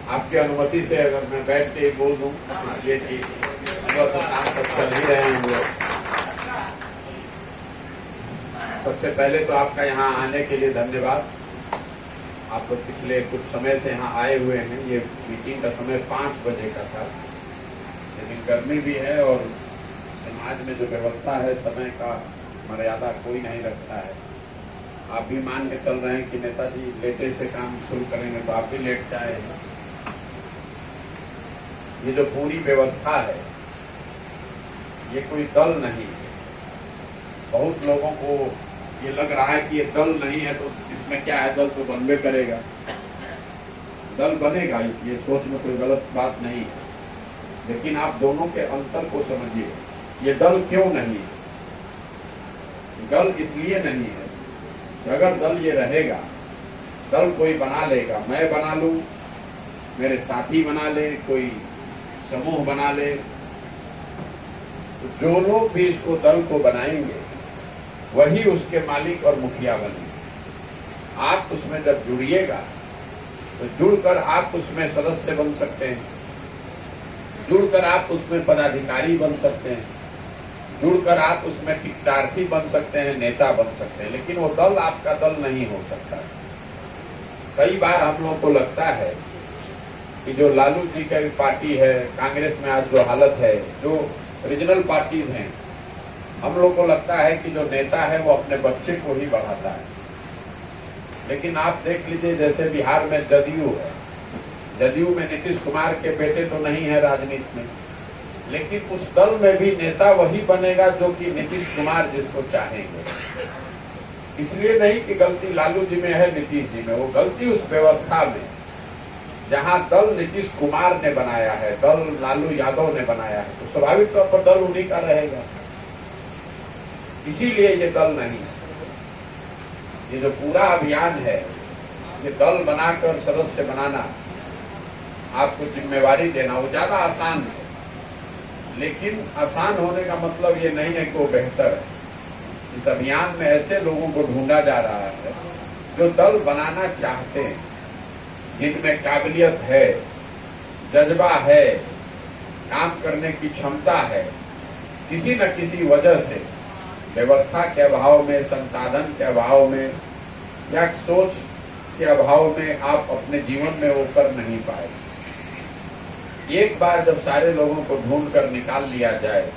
आपकी अनुमति से अगर मैं बैठ के बोल दूं, इसलिए कि शाम तक चल ही रहे हैं लोग। सबसे पहले तो आपका यहाँ आने के लिए धन्यवाद। आप तो पिछले कुछ समय से यहाँ आए हुए हैं। ये मीटिंग का समय 5 बजे का था, लेकिन गर्मी भी है और समाज में जो व्यवस्था है, समय का मर्यादा कोई नहीं रखता है। आप भी मान के चल रहे हैं कि नेताजी लेटे से काम शुरू करेंगे तो आप भी लेट जाए। ये जो पूरी व्यवस्था है, ये कोई दल नहीं है। बहुत लोगों को ये लग रहा है कि ये दल नहीं है तो इसमें क्या है, दल तो बनबे करेगा। दल बनेगा, ये सोच में कोई गलत बात नहीं है, लेकिन आप दोनों के अंतर को समझिए। ये दल क्यों नहीं है? दल इसलिए नहीं है कि अगर दल ये रहेगा, दल कोई बना लेगा, मैं बना लूं, मेरे साथी बना ले, कोई समूह बना ले, तो जो लोग भी इसको दल को बनाएंगे वही उसके मालिक और मुखिया बनेंगे। आप उसमें जब जुड़िएगा तो जुड़कर आप उसमें सदस्य बन सकते हैं, जुड़कर आप उसमें पदाधिकारी बन सकते हैं, जुड़कर आप उसमें टिकटार्थी बन सकते हैं, नेता बन सकते हैं, लेकिन वो दल आपका दल नहीं हो सकता। कई बार हम लोग को लगता है कि जो लालू जी का पार्टी है, कांग्रेस में आज जो हालत है, जो रीजनल पार्टीज हैं, हम लोग को लगता है कि जो नेता है वो अपने बच्चे को ही बढ़ाता है। लेकिन आप देख लीजिए, जैसे बिहार में जदयू है, जदयू में नीतीश कुमार के बेटे तो नहीं है राजनीति में, लेकिन उस दल में भी नेता वही बनेगा जो कि नीतीश कुमार जिसको चाहेंगे। इसलिए नहीं कि गलती लालू जी में है, नीतीश जी में, वो गलती उस व्यवस्था में जहां दल नीतीश कुमार ने बनाया है, दल लालू यादव ने बनाया है, तो स्वाभाविक तौर पर दल उन्हीं का रहेगा। इसीलिए ये दल नहीं है। ये जो पूरा अभियान है, ये दल बनाकर सदस्य बनाना, आपको जिम्मेवारी देना, वो ज्यादा आसान है। लेकिन आसान होने का मतलब ये नहीं है कि वो बेहतर है। इस अभियान में ऐसे लोगों को ढूंढा जा रहा है जो दल बनाना चाहते हैं, जिनमें काबिलियत है, जज्बा है, काम करने की क्षमता है। किसी न किसी वजह से, व्यवस्था के अभाव में, संसाधन के अभाव में या सोच के अभाव में आप अपने जीवन में वो कर नहीं पाए। एक बार जब सारे लोगों को ढूंढ कर निकाल लिया जाए,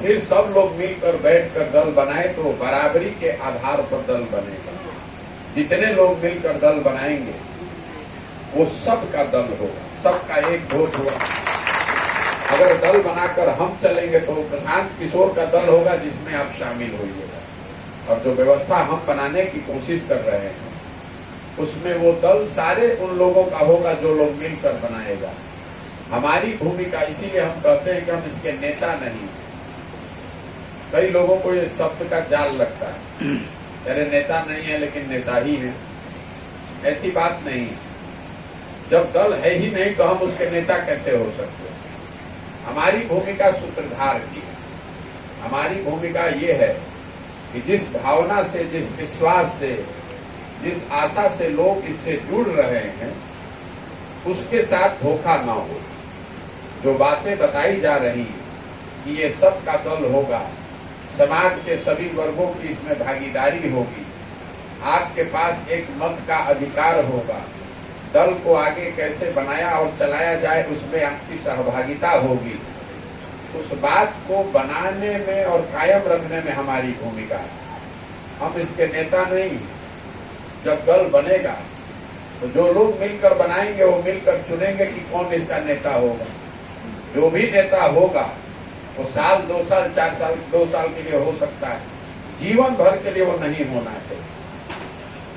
फिर सब लोग मिलकर बैठकर दल बनाए तो बराबरी के आधार पर दल बनेगा। जितने लोग मिलकर दल बनाएंगे वो सबका दल होगा, सबका एक वोट होगा। अगर दल बनाकर हम चलेंगे तो प्रशांत किशोर का दल होगा जिसमें आप शामिल होइएगा, और जो व्यवस्था हम बनाने की कोशिश कर रहे हैं उसमें वो दल सारे उन लोगों का होगा जो लोग मिलकर बनाएगा। हमारी भूमिका, इसीलिए हम कहते हैं कि हम इसके नेता नहीं। कई लोगों को ये शब्द का जाल लगता है, अरे नेता नहीं है लेकिन नेता ही है। ऐसी बात नहीं। जब दल है ही नहीं तो हम उसके नेता कैसे हो सकते हैं? हमारी भूमिका सूत्रधार की है। हमारी भूमिका ये है कि जिस भावना से, जिस विश्वास से, जिस आशा से लोग इससे जुड़ रहे हैं, उसके साथ धोखा ना हो। जो बातें बताई जा रही हैं कि ये सबका दल होगा, समाज के सभी वर्गों की इसमें भागीदारी होगी, आपके पास एक मत का अधिकार होगा, दल को आगे कैसे बनाया और चलाया जाए उसमें आपकी सहभागिता होगी, उस बात को बनाने में और कायम रखने में हमारी भूमिका है। हम इसके नेता नहीं। जब दल बनेगा तो जो लोग मिलकर बनाएंगे वो मिलकर चुनेंगे कि कौन इसका नेता होगा। जो भी नेता होगा वो साल, 2 साल, 4 साल, 2 साल के लिए हो सकता है, जीवन भर के लिए वो नहीं होना चाहिए।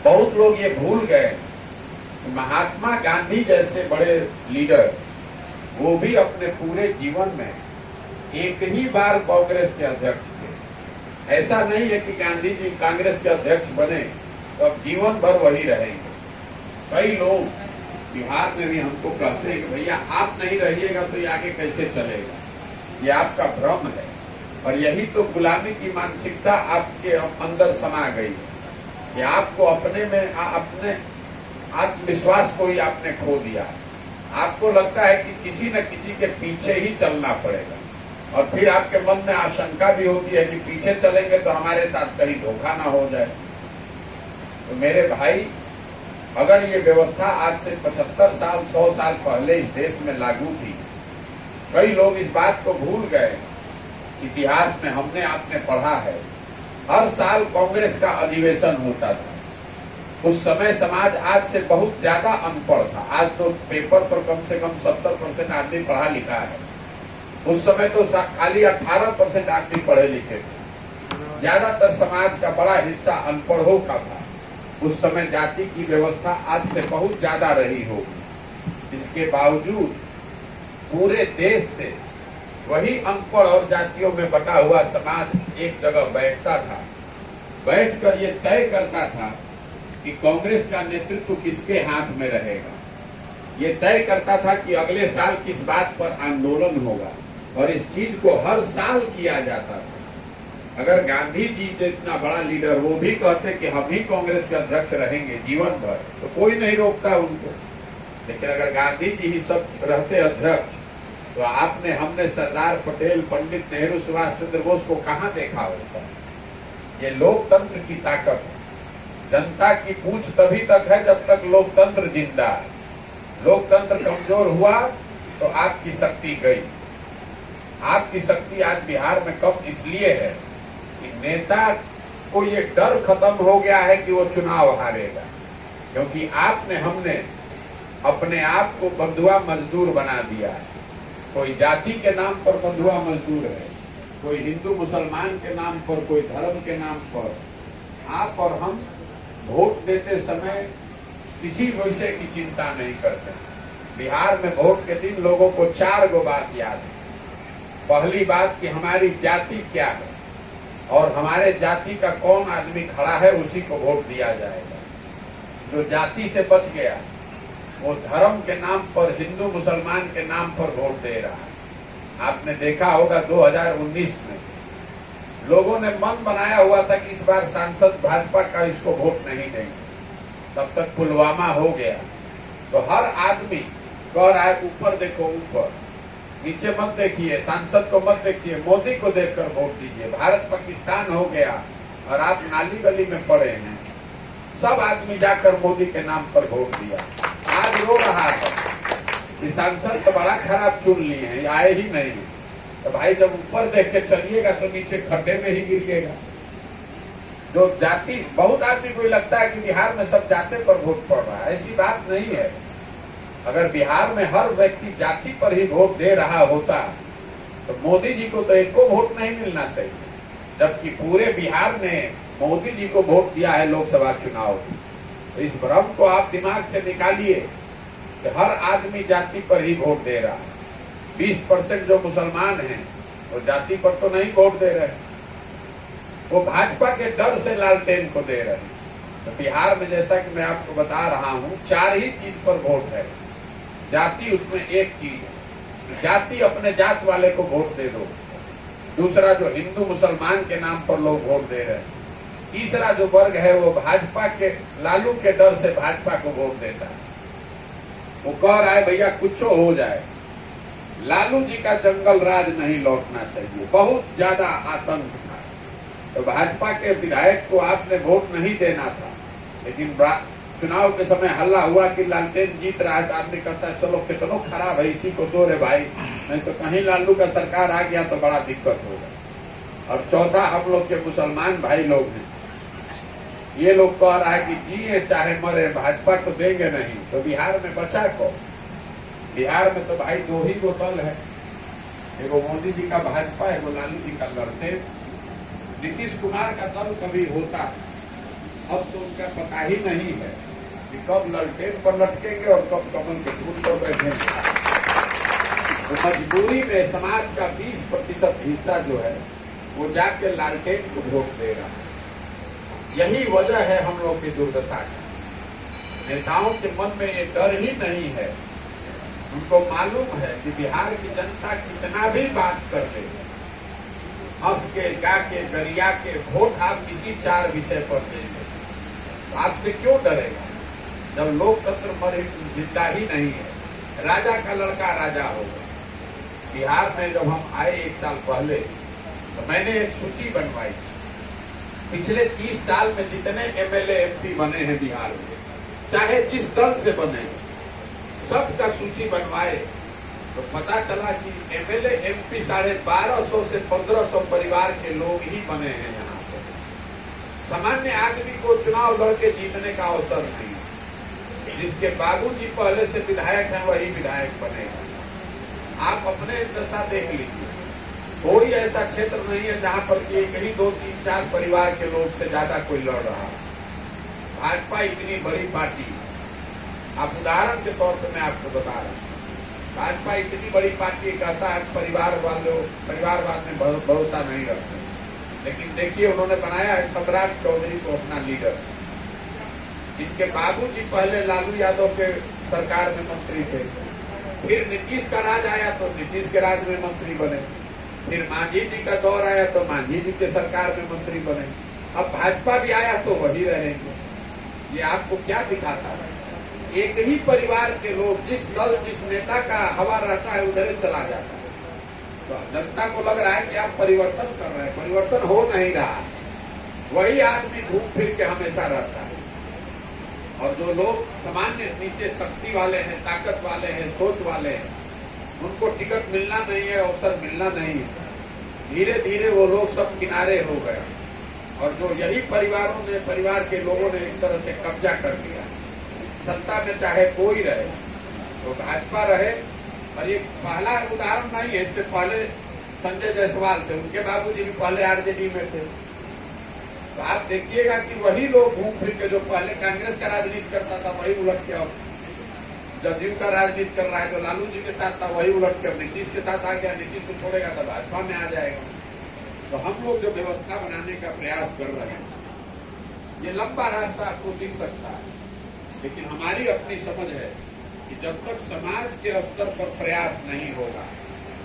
बहुत लोग ये भूल गए, महात्मा गांधी जैसे बड़े लीडर, वो भी अपने पूरे जीवन में एक ही बार कांग्रेस के अध्यक्ष थे। ऐसा नहीं है कि गांधी जी कांग्रेस के अध्यक्ष बने तो अब जीवन भर वही रहेंगे। कई लोग बिहार में भी हमको कहते हैं कि भैया आप नहीं रहिएगा तो ये आगे कैसे चलेगा। ये आपका भ्रम है, और यही तो गुलामी की मानसिकता आपके अंदर समा गई है। कि आपको अपने में अपने आत्मविश्वास को ही आपने खो दिया। आपको लगता है कि किसी न किसी के पीछे ही चलना पड़ेगा, और फिर आपके मन में आशंका भी होती है कि पीछे चलेंगे तो हमारे साथ कहीं धोखा ना हो जाए। तो मेरे भाई, अगर ये व्यवस्था आज से 75 साल 100 साल पहले इस देश में लागू थी, कई लोग इस बात को भूल गए। इतिहास में हमने आपने पढ़ा है, हर साल कांग्रेस का अधिवेशन होता था। उस समय समाज आज से बहुत ज्यादा अनपढ़ था। आज तो पेपर पर कम से कम 70% आदमी पढ़ा लिखा है। उस समय तो खाली 18% आदमी पढ़े लिखे थे। ज्यादातर समाज का बड़ा हिस्सा अनपढ़ों का था। उस समय जाति की व्यवस्था आज से बहुत ज्यादा रही होगी। इसके बावजूद पूरे देश से वही अनपढ़ और जातियों में बटा हुआ समाज एक जगह बैठता था। बैठकर ये तय करता था कि कांग्रेस का नेतृत्व किसके हाथ में रहेगा। ये तय करता था कि अगले साल किस बात पर आंदोलन होगा, और इस चीज को हर साल किया जाता था। अगर गांधी जी जितना बड़ा लीडर वो भी कहते कि हम ही कांग्रेस के अध्यक्ष रहेंगे जीवन भर, तो कोई नहीं रोकता उनको। लेकिन अगर गांधी जी ही सब रहते अध्यक्ष, तो आपने हमने सरदार पटेल, पंडित नेहरू, सुभाष चंद्र बोस को कहाँ देखा होता। ये लोकतंत्र की ताकत है। जनता की पूछ तभी तक है जब तक लोकतंत्र जिंदा है। लोकतंत्र कमजोर हुआ तो आपकी शक्ति गई। आपकी शक्ति आज बिहार में कम इसलिए है कि नेता को ये डर खत्म हो गया है कि वो चुनाव हारेगा, क्योंकि आपने हमने अपने आप को बंधुआ मजदूर बना दिया है। कोई जाति के नाम पर बंधुआ मजदूर है, कोई हिंदू मुसलमान के नाम पर, कोई धर्म के नाम पर। आप और हम वोट देते समय किसी विषय की चिंता नहीं करते। बिहार में वोट के दिन लोगों को 4 बात याद है। पहली बात कि हमारी जाति क्या है और हमारे जाति का कौन आदमी खड़ा है, उसी को वोट दिया जाएगा। जो जाति से बच गया वो धर्म के नाम पर, हिंदू मुसलमान के नाम पर वोट दे रहा है। आपने देखा होगा 2019 में लोगों ने मन बनाया हुआ था कि इस बार सांसद भाजपा का, इसको वोट नहीं देंगे। तब तक पुलवामा हो गया, तो हर आदमी कह रहा है ऊपर देखो, ऊपर, नीचे मत देखिए, सांसद को मत देखिए, मोदी को देखकर वोट दीजिए। भारत पाकिस्तान हो गया और आप नाली गली में पड़े हैं। सब आदमी जाकर मोदी के नाम पर वोट दिया। आज रो रहा है कि सांसद तो बड़ा खराब चुन लिए हैं, आए ही नहीं। तो भाई जब ऊपर देख के चलिएगा तो नीचे खड्डे में ही गिरिएगा। जो जाति, बहुत आदमी को लगता है कि बिहार में सब जाति पर वोट पड़ रहा है, ऐसी बात नहीं है। अगर बिहार में हर व्यक्ति जाति पर ही वोट दे रहा होता तो मोदी जी को तो एक को वोट नहीं मिलना चाहिए, जबकि पूरे बिहार ने मोदी जी को वोट दिया है लोकसभा चुनाव में। तो इस भ्रम को आप दिमाग से निकालिए कि हर आदमी जाति पर ही वोट दे रहा है। 20% जो मुसलमान हैं वो जाति पर तो नहीं वोट दे रहे, वो भाजपा के डर से लालटेन को दे रहे हैं। तो बिहार में जैसा कि मैं आपको बता रहा हूँ, 4 ही चीज पर वोट है। जाति उसमें एक चीज है, जाति अपने जात वाले को वोट दे दो। दूसरा जो हिंदू मुसलमान के नाम पर लोग वोट दे रहे हैं। तीसरा जो वर्ग है वो भाजपा के, लालू के डर से भाजपा को वोट देता है। वो कह रहा है भैया कुछ हो जाए, लालू जी का जंगल राज नहीं लौटना चाहिए। बहुत ज्यादा आतंक था, तो भाजपा के विधायक को आपने वोट नहीं देना था। लेकिन चुनाव के समय हल्ला हुआ कि लालटेन जीत रहा है, तो आदमी कहता है चलो कितनो खराब है, इसी को दो रे भाई, नहीं तो कहीं लालू का सरकार आ गया तो बड़ा दिक्कत होगा। और चौथा, हम लोग के मुसलमान भाई लोग हैं, ये लोग कह रहा है कि जिए चाहे मरे, भाजपा को देंगे नहीं। तो बिहार में बचा को, बिहार में तो भाई 2 ही वो दल है, एगो मोदी जी का भाजपा, एगो लालू जी का लड़ते। नीतीश कुमार का दल कभी होता, अब तो उनका पता ही नहीं है कि कब ललटेन पर लटकेंगे और कब कमल के फूल पर बैठेंगे। तो मजबूरी में समाज का 20% हिस्सा जो है वो जाके लालटेन को वोट दे रहा है। यही वजह है हम लोग की दुर्दशा की। नेताओं के मन में ये डर ही नहीं है। उनको मालूम है कि बिहार की जनता कितना भी बात कर ले, हंस के, गा के, गरिया के, वोट आप किसी 4 विषय पर देंगे। आपसे क्यों डरेगा? जब लोकतंत्र पर जिंदा ही नहीं है, राजा का लड़का राजा होगा। बिहार में जब हम आए 1 साल पहले, तो मैंने एक सूची बनवाई। पिछले 30 साल में जितने एमएलए एमपी बने हैं बिहार में, चाहे जिस दल से बने, सबका सूची बनवाए तो पता चला कि एमएलए एमपी 1250 से 1500 परिवार के लोग ही बने हैं यहाँ पर। सामान्य आदमी को चुनाव लड़के जीतने का अवसर नहीं। जिसके बाबूजी पहले से विधायक हैं वही विधायक बनेगा। आप अपने दशा देख लीजिए, कोई ऐसा क्षेत्र नहीं है जहां पर कि एक ही 2, 3, 4 परिवार के लोग से ज्यादा कोई लड़ रहा है। भाजपा इतनी बड़ी पार्टी, आप उदाहरण के तौर पर मैं आपको बता रहा हूँ, भाजपा इतनी बड़ी पार्टी कहता है परिवारवाद में भरोसा नहीं रखते, लेकिन देखिए उन्होंने बनाया है सम्राट चौधरी को अपना लीडर। इनके बाबूजी पहले लालू यादव के सरकार में मंत्री थे, फिर नीतीश का राज आया तो नीतीश के राज में मंत्री बने, फिर मांझी जी का दौर आया तो मांझी जी के सरकार में मंत्री बने, अब भाजपा भी आया तो वही रहेंगे। ये आपको क्या दिखाता है? एक ही परिवार के लोग जिस दल जिस नेता का हवा रहता है उधर चला जाता है। तो जनता को लग रहा है कि आप परिवर्तन कर रहे हैं, परिवर्तन हो नहीं रहा। वही आदमी घूम फिर के हमेशा रहता है। और जो लोग सामान्य नीचे शक्ति वाले हैं, ताकत वाले हैं, सोच वाले हैं, उनको टिकट मिलना नहीं है, अवसर मिलना नहीं है। धीरे धीरे वो लोग सब किनारे हो गए और जो यही परिवार के लोगों ने एक तरह से कब्जा कर लिया। सत्ता में चाहे कोई रहे, तो भाजपा रहे। और ये पहला उदाहरण नहीं है, इससे पहले संजय जायसवाल थे, उनके बाबूजी भी पहले आरजेडी में थे। तो आप देखिएगा कि वही लोग घूम फिर के जो पहले कांग्रेस का राजनीति करता था वही उलट के अब जदयू का राजनीति कर रहा है। जो लालू जी के साथ था वही उलट के अब नीतीश के साथ आ गया। नीतीश को छोड़ेगा तो भाजपा में आ जाएगा। तो हम लोग जो व्यवस्था बनाने का प्रयास कर रहे हैं, ये लंबा रास्ता आपको दिख सकता है, लेकिन हमारी अपनी समझ है कि जब तक समाज के स्तर पर प्रयास नहीं होगा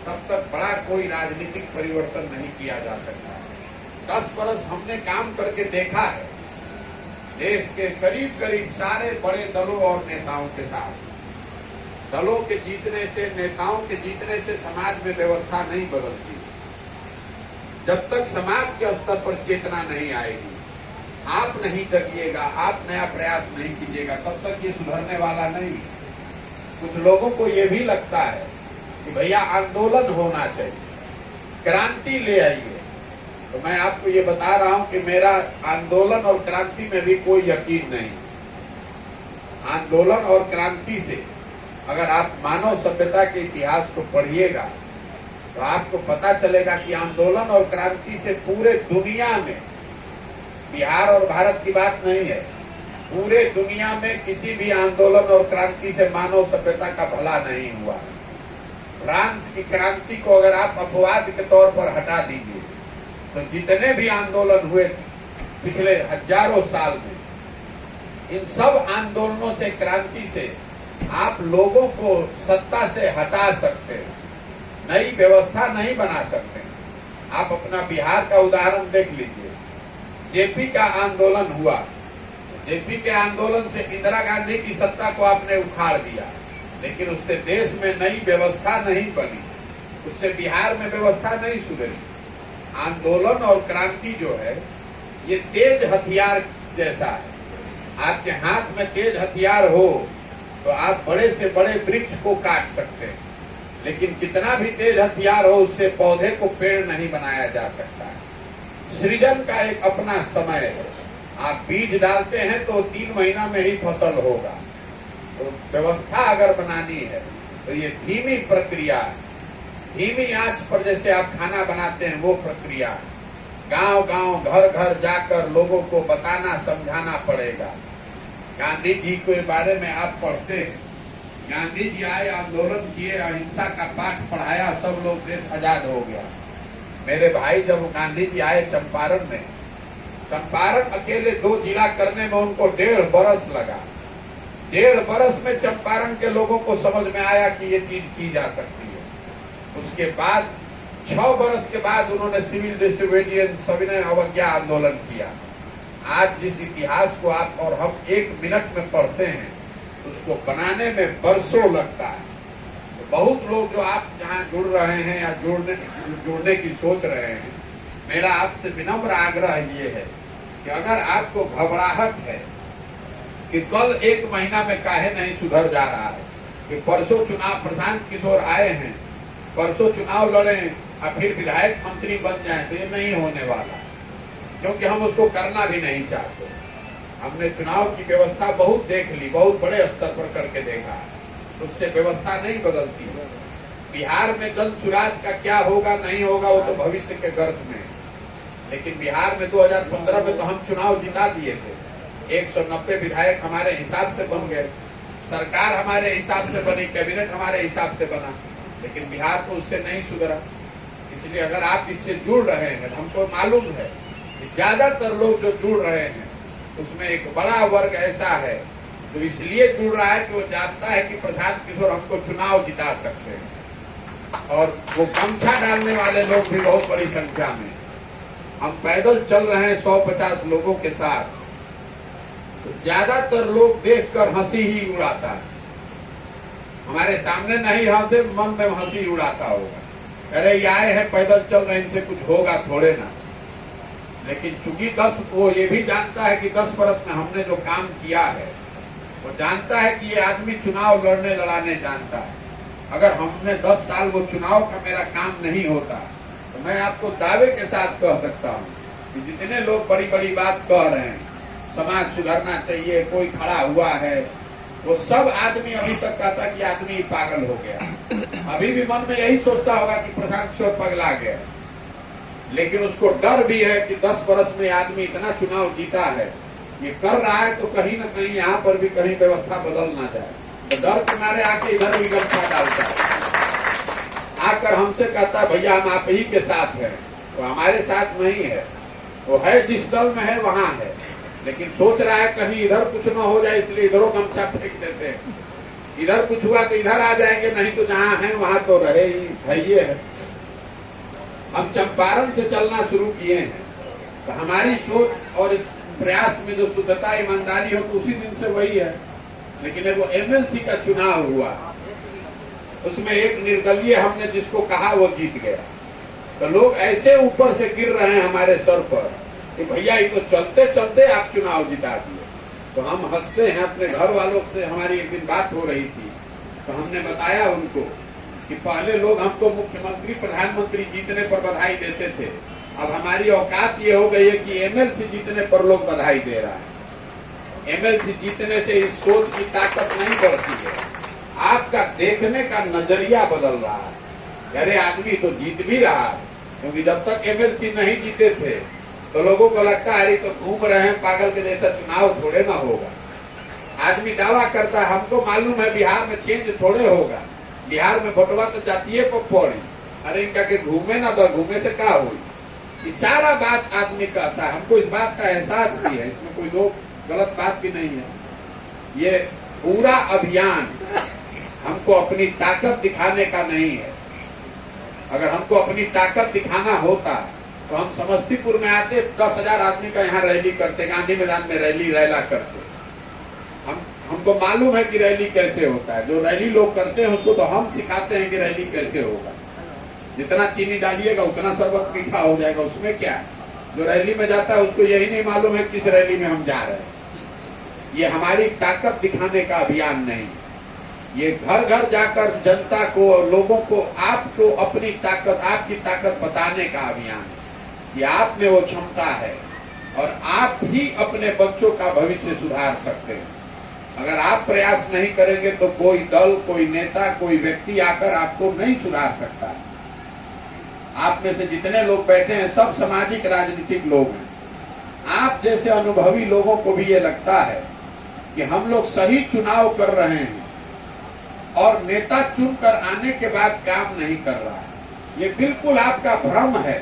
तब तक बड़ा कोई राजनीतिक परिवर्तन नहीं किया जा सकता। 10 बरस हमने काम करके देखा है देश के करीब करीब सारे बड़े दलों और नेताओं के साथ। दलों के जीतने से, नेताओं के जीतने से समाज में व्यवस्था नहीं बदलती। जब तक समाज के स्तर पर चेतना नहीं आएगी, आप नहीं जगिएगा, आप नया प्रयास नहीं कीजिएगा, तब तक ये सुधरने वाला नहीं। कुछ लोगों को ये भी लगता है कि भैया आंदोलन होना चाहिए, क्रांति ले आइए। तो मैं आपको ये बता रहा हूं कि मेरा आंदोलन और क्रांति में भी कोई यकीन नहीं। आंदोलन और क्रांति से अगर आप मानव सभ्यता के इतिहास को पढ़िएगा तो आपको पता चलेगा कि आंदोलन और क्रांति से पूरे दुनिया में, बिहार और भारत की बात नहीं है, पूरे दुनिया में किसी भी आंदोलन और क्रांति से मानव सभ्यता का भला नहीं हुआ। फ्रांस की क्रांति को अगर आप अपवाद के तौर पर हटा दीजिए तो जितने भी आंदोलन हुए पिछले हजारों साल में, इन सब आंदोलनों से, क्रांति से आप लोगों को सत्ता से हटा सकते हैं, नई व्यवस्था नहीं बना सकते। आप अपना बिहार का उदाहरण देख लीजिए। जेपी का आंदोलन हुआ, जेपी के आंदोलन से इंदिरा गांधी की सत्ता को आपने उखाड़ दिया, लेकिन उससे देश में नई व्यवस्था नहीं बनी, उससे बिहार में व्यवस्था नहीं सुधरी। आंदोलन और क्रांति जो है ये तेज हथियार जैसा है। आपके हाथ में तेज हथियार हो तो आप बड़े से बड़े वृक्ष को काट सकते हैं, लेकिन कितना भी तेज हथियार हो उससे पौधे को पेड़ नहीं बनाया जा सकता है। सृजन का एक अपना समय है। आप बीज डालते हैं तो 3 महीना में ही फसल होगा। तो व्यवस्था अगर बनानी है तो ये धीमी प्रक्रिया है, धीमी आंच पर जैसे आप खाना बनाते हैं वो प्रक्रिया है। गांव-गांव, घर-घर जाकर लोगों को बताना, समझाना पड़ेगा। गांधी जी के बारे में आप पढ़ते हैं, गांधी जी आए, आंदोलन किए, अहिंसा का पाठ पढ़ाया, सब लोग, देश आजाद हो गया। मेरे भाई जब गांधी जी आए चंपारण में, चंपारण अकेले 2 जिला करने में उनको 1.5 बरस लगा। 1.5 बरस में चंपारण के लोगों को समझ में आया कि ये चीज की जा सकती है। उसके बाद 6 बरस के बाद उन्होंने सिविल डिसोबीडियंस, सविनय अवज्ञा आंदोलन किया। आज जिस इतिहास को आप और हम 1 मिनट में पढ़ते हैं, उसको बनाने में बरसों लगता है। तो बहुत लोग जो आप जहाँ जुड़ रहे हैं या जुड़ने की सोच रहे हैं, मेरा आपसे विनम्र आग्रह ये है कि अगर आपको घबराहट है कि कल 1 महीना में काहे नहीं सुधर जा रहा है, कि परसों चुनाव प्रशांत किशोर आए हैं, परसों चुनाव लड़े और फिर विधायक मंत्री बन जाए, तो ये नहीं होने वाला, क्योंकि हम उसको करना भी नहीं चाहते। हमने चुनाव की व्यवस्था बहुत देख ली, बहुत बड़े स्तर पर करके देखा, उससे व्यवस्था नहीं बदलती है। बिहार में जन सुराज का क्या होगा नहीं होगा वो तो भविष्य के गर्भ में, लेकिन बिहार में 2015 में तो हम चुनाव जिता दिए थे। 190 विधायक हमारे हिसाब से बन गए, सरकार हमारे हिसाब से बनी, कैबिनेट हमारे हिसाब से बना, लेकिन बिहार तो उससे नहीं सुधरा। इसलिए अगर आप इससे जुड़ रहे हैं, तो हमको मालूम है कि ज्यादातर लोग जो जुड़ रहे हैं उसमें एक बड़ा वर्ग ऐसा है जो इसलिए जुड़ रहा है कि वो जानता है कि प्रशांत किशोर हमको चुनाव जिता सकते हैं। और वो गमछा डालने वाले लोग भी बहुत बड़ी संख्या में। हम पैदल चल रहे हैं 150 लोगों के साथ, तो ज्यादातर लोग देखकर हंसी ही उड़ाता है। हमारे सामने नहीं हंसे, मन में हंसी उड़ाता होगा, अरे ये आए हैं पैदल चल रहे हैं, इनसे कुछ होगा थोड़े ना। लेकिन चूंकि वो ये भी जानता है कि 10 वर्ष में हमने जो काम किया है, वो जानता है कि ये आदमी चुनाव लड़ने लड़ाने जानता है। अगर हमने 10 साल वो चुनाव का मेरा काम नहीं होता, तो मैं आपको दावे के साथ कह सकता हूँ कि जितने लोग बड़ी बड़ी बात कह रहे हैं, समाज सुधरना चाहिए, कोई खड़ा हुआ है, वो सब आदमी अभी तक कहता कि आदमी पागल हो गया। अभी भी मन में यही सोचता होगा कि प्रशांत किशोर पगला गया, लेकिन उसको डर भी है कि 10 वर्ष में आदमी इतना चुनाव जीता है, ये कर रहा है, तो कहीं न कहीं यहाँ पर भी कहीं व्यवस्था बदल ना जाए। तो डर के मारे आके इधर भी गमछा डालता है, आकर हमसे कहता भैया हम आप ही के साथ हैं। वो हमारे साथ नहीं है, वो है जिस दल में है वहाँ है, लेकिन सोच रहा है कहीं इधर कुछ न हो जाए, इसलिए इधरों गमछा फेंक देते हैं। इधर कुछ हुआ तो इधर आ जाएंगे, नहीं तो जहाँ है वहाँ तो रहे ही है। ये है, हम चंपारण से चलना शुरू किए हैं, तो हमारी सोच और इस प्रयास में जो शुद्धता ईमानदारी हो तो उसी दिन से वही है। लेकिन वो एमएलसी का चुनाव हुआ, उसमें एक निर्दलीय हमने जिसको कहा वो जीत गया, तो लोग ऐसे ऊपर से गिर रहे हैं हमारे सर पर कि भैया ये तो चलते चलते आप चुनाव जिता दिए। तो हम हंसते हैं। अपने घर वालों से हमारी एक दिन बात हो रही थी, तो हमने बताया उनको कि पहले लोग हमको मुख्यमंत्री प्रधानमंत्री जीतने पर बधाई देते थे, अब हमारी औकात ये हो गई है कि एमएलसी जीतने पर लोग बधाई दे रहा है। एमएलसी जीतने से इस सोच की ताकत नहीं बढ़ती है, आपका देखने का नजरिया बदल रहा है। अरे आदमी तो जीत भी रहा है, क्योंकि जब तक एमएलसी नहीं जीते थे तो लोगों को लगता है तो घूम रहे हैं पागल के जैसा, चुनाव थोड़े ना होगा। आदमी दावा करता है हमको मालूम है बिहार में चेंज थोड़े होगा, बिहार में भोटवा तो जातीय पर पड़ी, अरे इनका के घूमे ना तो घूमे से क्या हुई। ये सारा बात आदमी कहता है, हमको इस बात का एहसास भी है, इसमें कोई दो गलत बात भी नहीं है। ये पूरा अभियान हमको अपनी ताकत दिखाने का नहीं है। अगर हमको अपनी ताकत दिखाना होता तो हम समस्तीपुर में आते, 10,000 आदमी का यहाँ रैली करते, गांधी मैदान में रैला करते। हमको मालूम है कि रैली कैसे होता है। जो रैली लोग करते हैं उसको तो हम सिखाते हैं कि रैली कैसे होगा। जितना चीनी डालिएगा उतना शरबत मीठा हो जाएगा, उसमें क्या है। जो रैली में जाता है उसको यही नहीं मालूम है किस रैली में हम जा रहे हैं। ये हमारी ताकत दिखाने का अभियान नहीं, ये घर घर जाकर जनता को और लोगों को आपको अपनी ताकत, आपकी ताकत बताने का अभियान है। ये आप में वो क्षमता है और आप ही अपने बच्चों का भविष्य सुधार सकते हैं। अगर आप प्रयास नहीं करेंगे तो कोई दल, कोई नेता, कोई व्यक्ति आकर आपको नहीं सुधार सकता। आप में से जितने लोग बैठे हैं सब सामाजिक राजनीतिक लोग हैं। आप जैसे अनुभवी लोगों को भी ये लगता है कि हम लोग सही चुनाव कर रहे हैं और नेता चुनकर आने के बाद काम नहीं कर रहा है। ये बिल्कुल आपका भ्रम है।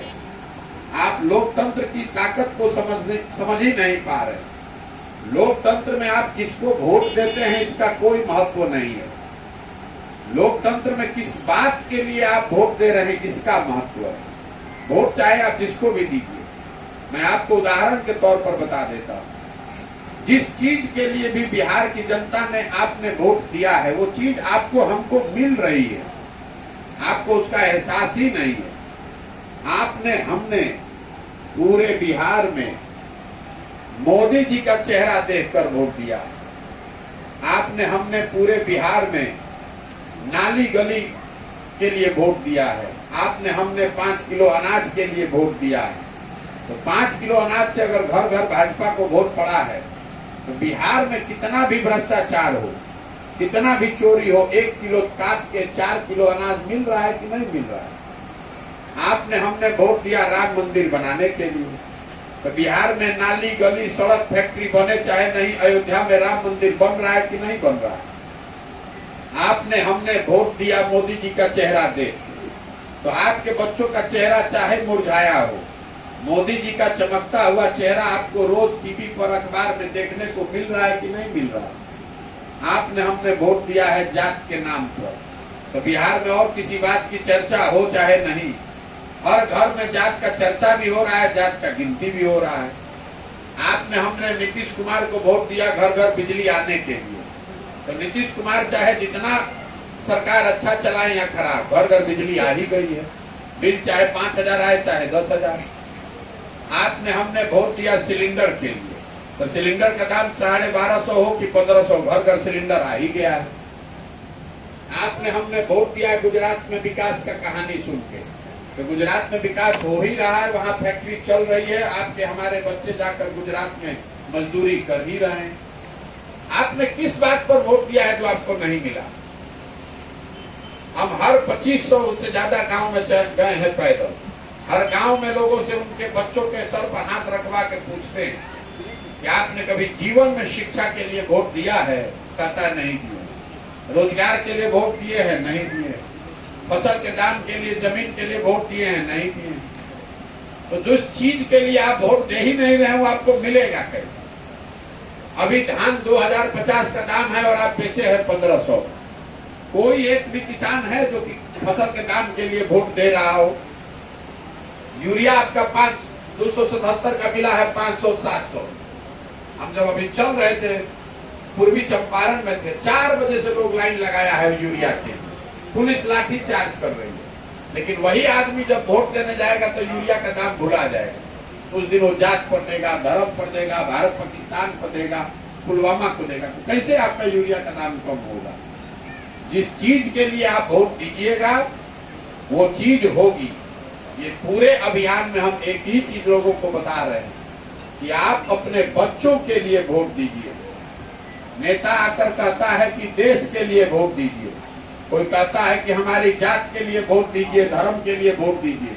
आप लोकतंत्र की ताकत को समझ ही नहीं पा रहे। लोकतंत्र में आप किसको वोट देते हैं इसका कोई महत्व नहीं है। लोकतंत्र में किस बात के लिए आप वोट दे रहे हैं इसका महत्व है। वोट चाहे आप जिसको भी दीजिए, मैं आपको उदाहरण के तौर पर बता देता हूं। जिस चीज के लिए भी बिहार की जनता ने आपने वोट दिया है, वो चीज आपको हमको मिल रही है, आपको उसका एहसास ही नहीं है। आपने हमने पूरे बिहार में मोदी जी का चेहरा देखकर वोट दिया। आपने हमने पूरे बिहार में नाली गली के लिए वोट दिया है। आपने हमने 5 किलो अनाज के लिए वोट दिया है। तो 5 किलो अनाज से अगर घर घर भाजपा को वोट पड़ा है, तो बिहार में कितना भी भ्रष्टाचार हो, कितना भी चोरी हो, 1 किलो काट के 4 किलो अनाज मिल रहा है कि नहीं मिल रहा है? आपने हमने वोट दिया राम मंदिर बनाने के लिए। तो बिहार में नाली गली सड़क फैक्ट्री बने चाहे नहीं, अयोध्या में राम मंदिर बन रहा है कि नहीं बन रहा है? आपने हमने वोट दिया मोदी जी का चेहरा देख। तो आपके बच्चों का चेहरा चाहे मुरझाया हो, मोदी जी का चमकता हुआ चेहरा आपको रोज टीवी पर अखबार में देखने को मिल रहा है कि नहीं मिल रहा है? आपने हमने वोट दिया है जात के नाम पर। तो बिहार में और किसी बात की चर्चा हो चाहे नहीं, हर घर में जात का चर्चा भी हो रहा है, जात का गिनती भी हो रहा है। आपने हमने नीतीश कुमार को वोट दिया घर घर बिजली आने के लिए। तो नीतीश कुमार चाहे जितना सरकार अच्छा चलाए या खराब, घर घर बिजली आ ही गई है। बिल चाहे 5,000 आए चाहे 10,000। आपने हमने वोट दिया सिलेंडर के लिए। तो सिलेंडर का दाम 1250 हो कि 1500, घर घर सिलेंडर आ ही गया है। आपने हमने वोट दिया गुजरात में विकास का कहानी सुन के। तो गुजरात में विकास हो ही रहा है, वहां फैक्ट्री चल रही है, आपके हमारे बच्चे जाकर गुजरात में मजदूरी कर ही रहे हैं। आपने किस बात पर वोट दिया है जो आपको नहीं मिला? हम हर 2500 से ज्यादा गांव में गए हैं पैदल। हर गांव में लोगों से उनके बच्चों के सर पर हाथ रखवा के पूछते हैं कि आपने कभी जीवन में शिक्षा के लिए वोट दिया है? कहता नहीं दिया। रोजगार के लिए वोट दिए हैं? नहीं दिए। फसल के दाम के लिए, जमीन के लिए वोट दिए हैं? नहीं दिए। तो जिस चीज के लिए आप वोट दे ही नहीं रहे, वो आपको मिलेगा कैसे? अभी धान 2050 का दाम है और आप बेचे हैं 1500। कोई एक भी किसान है जो कि फसल के दाम के लिए वोट दे रहा हो? यूरिया आपका 277 का मिला है 500-700। हम जब अभी चल रहे थे, पूर्वी चंपारण में थे, 4 बजे से लोग लाइन लगाया है यूरिया के। पुलिस लाठी चार्ज कर रही है। लेकिन वही आदमी जब वोट देने जाएगा तो यूरिया का दाम भुला जाएगा। उस दिन वो जात पर देगा, धर्म पर देगा, भारत पाकिस्तान पर देगा, पुलवामा को देगा। तो कैसे आपका यूरिया का दाम कम होगा? जिस चीज के लिए आप वोट दीजिएगा वो चीज होगी। ये पूरे अभियान में हम एक ही चीज लोगों को बता रहे हैं कि आप अपने बच्चों के लिए वोट दीजिए। नेता आकर कहता है कि देश के लिए वोट दीजिए, कोई कहता है कि हमारी जात के लिए वोट दीजिए, धर्म के लिए वोट दीजिए।